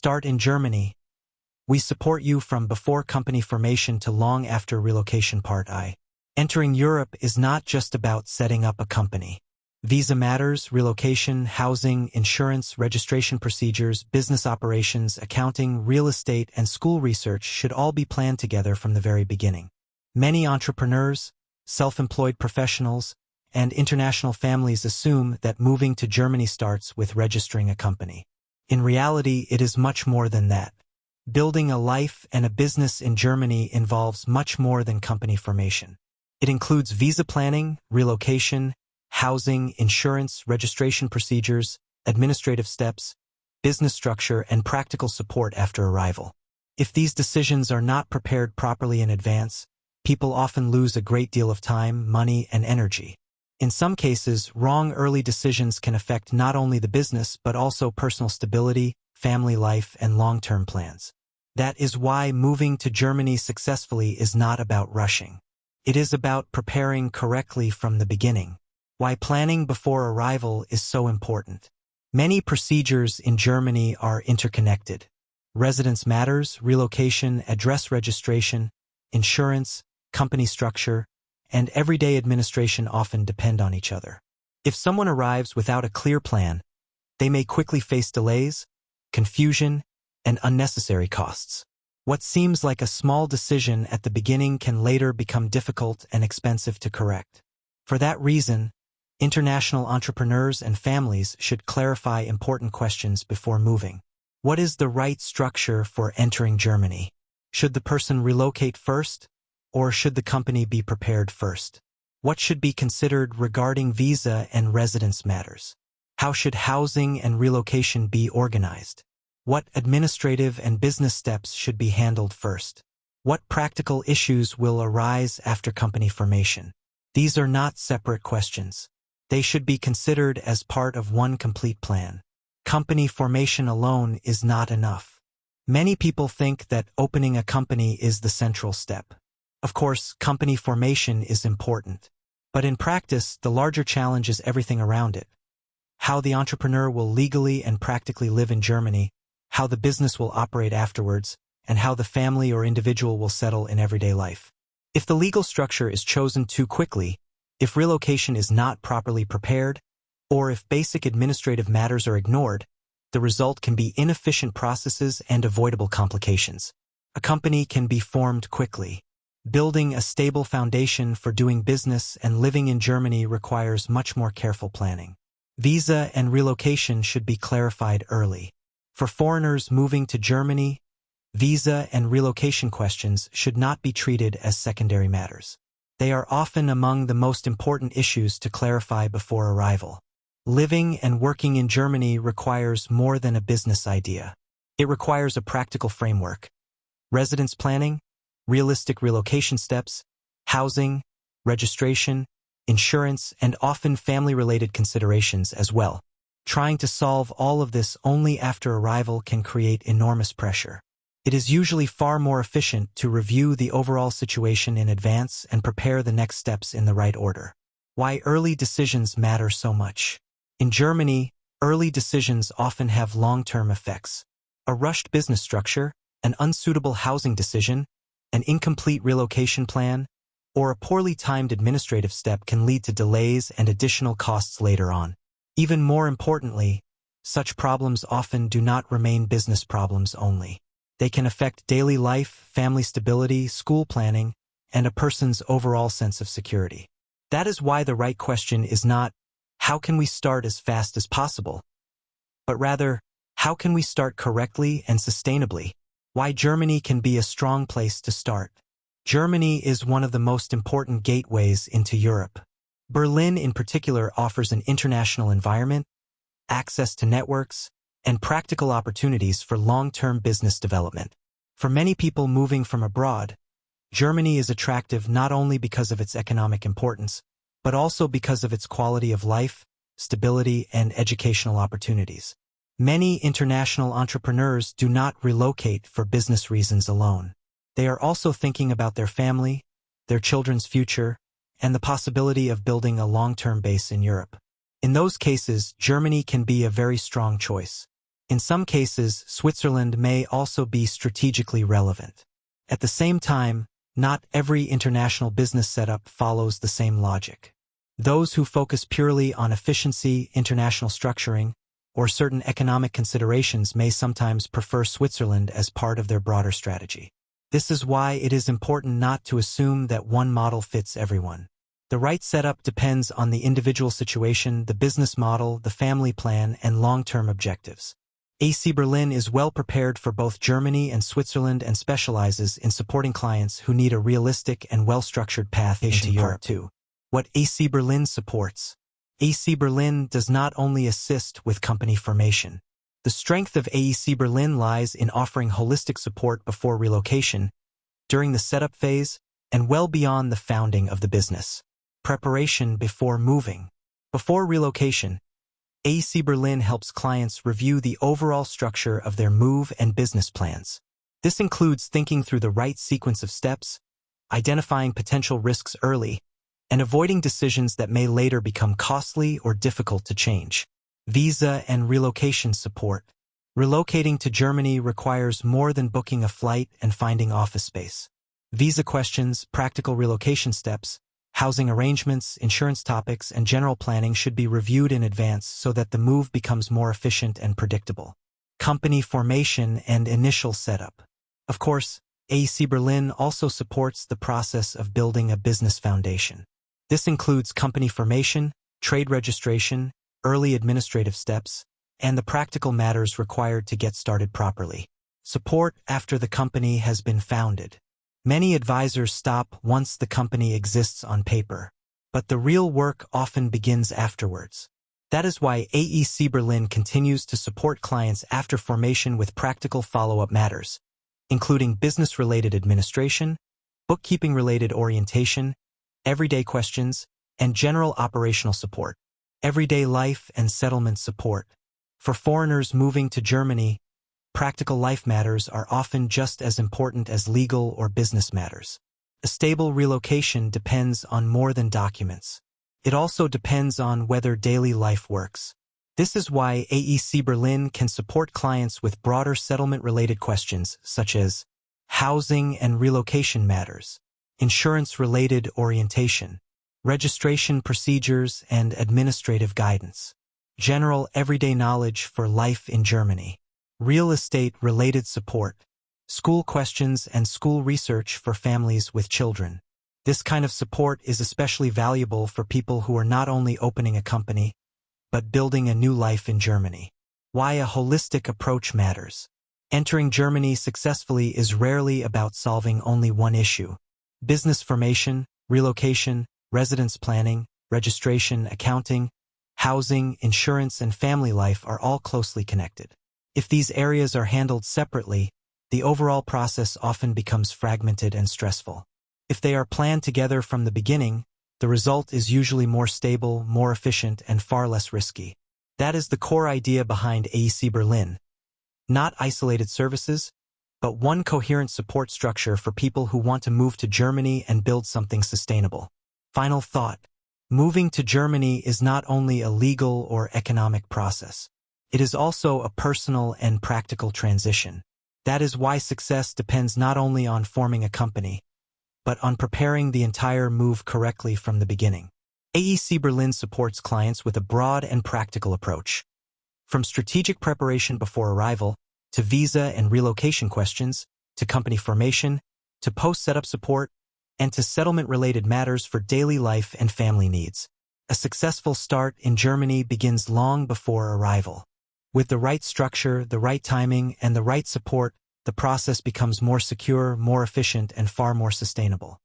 Start in Germany. We support you from before company formation to long after relocation. Part I. Entering Europe is not just about setting up a company. Visa matters, relocation, housing, insurance, registration procedures, business operations, accounting, real estate, and school research should all be planned together from the very beginning. Many entrepreneurs, self-employed professionals, and international families assume that moving to Germany starts with registering a company. In reality, it is much more than that. Building a life and a business in Germany involves much more than company formation. It includes visa planning, relocation, housing, insurance, registration procedures, administrative steps, business structure, and practical support after arrival. If these decisions are not prepared properly in advance, people often lose a great deal of time, money, and energy. In some cases, wrong early decisions can affect not only the business but also personal stability, family life, and long-term plans. That is why moving to Germany successfully is not about rushing. It is about preparing correctly from the beginning. Why planning before arrival is so important. Many procedures in Germany are interconnected. Residence matters, relocation, address registration, insurance, company structure, and everyday administration often depend on each other. If someone arrives without a clear plan, they may quickly face delays, confusion, and unnecessary costs. What seems like a small decision at the beginning can later become difficult and expensive to correct. For that reason, international entrepreneurs and families should clarify important questions before moving. What is the right structure for entering Germany? Should the person relocate first, or should the company be prepared first? What should be considered regarding visa and residence matters? How should housing and relocation be organized? What administrative and business steps should be handled first? What practical issues will arise after company formation? These are not separate questions. They should be considered as part of one complete plan. Company formation alone is not enough. Many people think that opening a company is the central step. Of course, company formation is important. But in practice, the larger challenge is everything around it. How the entrepreneur will legally and practically live in Germany, how the business will operate afterwards, and how the family or individual will settle in everyday life. If the legal structure is chosen too quickly, if relocation is not properly prepared, or if basic administrative matters are ignored, the result can be inefficient processes and avoidable complications. A company can be formed quickly. Building a stable foundation for doing business and living in Germany requires much more careful planning. Visa and relocation should be clarified early. For foreigners moving to Germany, visa and relocation questions should not be treated as secondary matters. They are often among the most important issues to clarify before arrival. Living and working in Germany requires more than a business idea. It requires a practical framework. Residence planning, realistic relocation steps, housing, registration, insurance, and often family-related considerations as well. Trying to solve all of this only after arrival can create enormous pressure. It is usually far more efficient to review the overall situation in advance and prepare the next steps in the right order. Why early decisions matter so much. In Germany, early decisions often have long-term effects. A rushed business structure, an unsuitable housing decision, an incomplete relocation plan, or a poorly timed administrative step can lead to delays and additional costs later on. Even more importantly, such problems often do not remain business problems only. They can affect daily life, family stability, school planning, and a person's overall sense of security. That is why the right question is not, how can we start as fast as possible? But rather, how can we start correctly and sustainably? Why Germany can be a strong place to start. Germany is one of the most important gateways into Europe. Berlin in particular offers an international environment, access to networks, and practical opportunities for long-term business development. For many people moving from abroad, Germany is attractive not only because of its economic importance, but also because of its quality of life, stability, and educational opportunities. Many international entrepreneurs do not relocate for business reasons alone. They are also thinking about their family, their children's future, and the possibility of building a long-term base in Europe. In those cases, Germany can be a very strong choice. In some cases, Switzerland may also be strategically relevant. At the same time, not every international business setup follows the same logic. Those who focus purely on efficiency, international structuring, or certain economic considerations may sometimes prefer Switzerland as part of their broader strategy. This is why it is important not to assume that one model fits everyone. The right setup depends on the individual situation, the business model, the family plan, and long-term objectives. Aec-Berlin is well prepared for both Germany and Switzerland and specializes in supporting clients who need a realistic and well-structured path into Europe. 2. What Aec-Berlin supports. Aec-Berlin does not only assist with company formation. The strength of Aec-Berlin lies in offering holistic support before relocation, during the setup phase, and well beyond the founding of the business. Preparation before moving. Before relocation, Aec-Berlin helps clients review the overall structure of their move and business plans. This includes thinking through the right sequence of steps, identifying potential risks early, and avoiding decisions that may later become costly or difficult to change. Visa and relocation support. Relocating to Germany requires more than booking a flight and finding office space. Visa questions, practical relocation steps, housing arrangements, insurance topics, and general planning should be reviewed in advance so that the move becomes more efficient and predictable. Company formation and initial setup. Of course, Aec-Berlin also supports the process of building a business foundation. This includes company formation, trade registration, early administrative steps, and the practical matters required to get started properly. Support after the company has been founded. Many advisors stop once the company exists on paper, but the real work often begins afterwards. That is why Aec-Berlin continues to support clients after formation with practical follow-up matters, including business-related administration, bookkeeping-related orientation, everyday questions, and general operational support. Everyday life and settlement support. For foreigners moving to Germany, practical life matters are often just as important as legal or business matters. A stable relocation depends on more than documents. It also depends on whether daily life works. This is why Aec-Berlin can support clients with broader settlement-related questions such as housing and relocation matters, insurance-related orientation, registration procedures, and administrative guidance. General everyday knowledge for life in Germany. Real estate-related support. School questions and school research for families with children. This kind of support is especially valuable for people who are not only opening a company, but building a new life in Germany. Why a holistic approach matters. Entering Germany successfully is rarely about solving only one issue. Business formation, relocation, residence planning, registration, accounting, housing, insurance, and family life are all closely connected. If these areas are handled separately, the overall process often becomes fragmented and stressful. If they are planned together from the beginning, the result is usually more stable, more efficient, and far less risky. That is the core idea behind Aec-Berlin. Not isolated services, but one coherent support structure for people who want to move to Germany and build something sustainable. Final thought. Moving to Germany is not only a legal or economic process. It is also a personal and practical transition. That is why success depends not only on forming a company, but on preparing the entire move correctly from the beginning. Aec-Berlin supports clients with a broad and practical approach. From strategic preparation before arrival, to visa and relocation questions, to company formation, to post-setup support, and to settlement-related matters for daily life and family needs. A successful start in Germany begins long before arrival. With the right structure, the right timing, and the right support, the process becomes more secure, more efficient, and far more sustainable.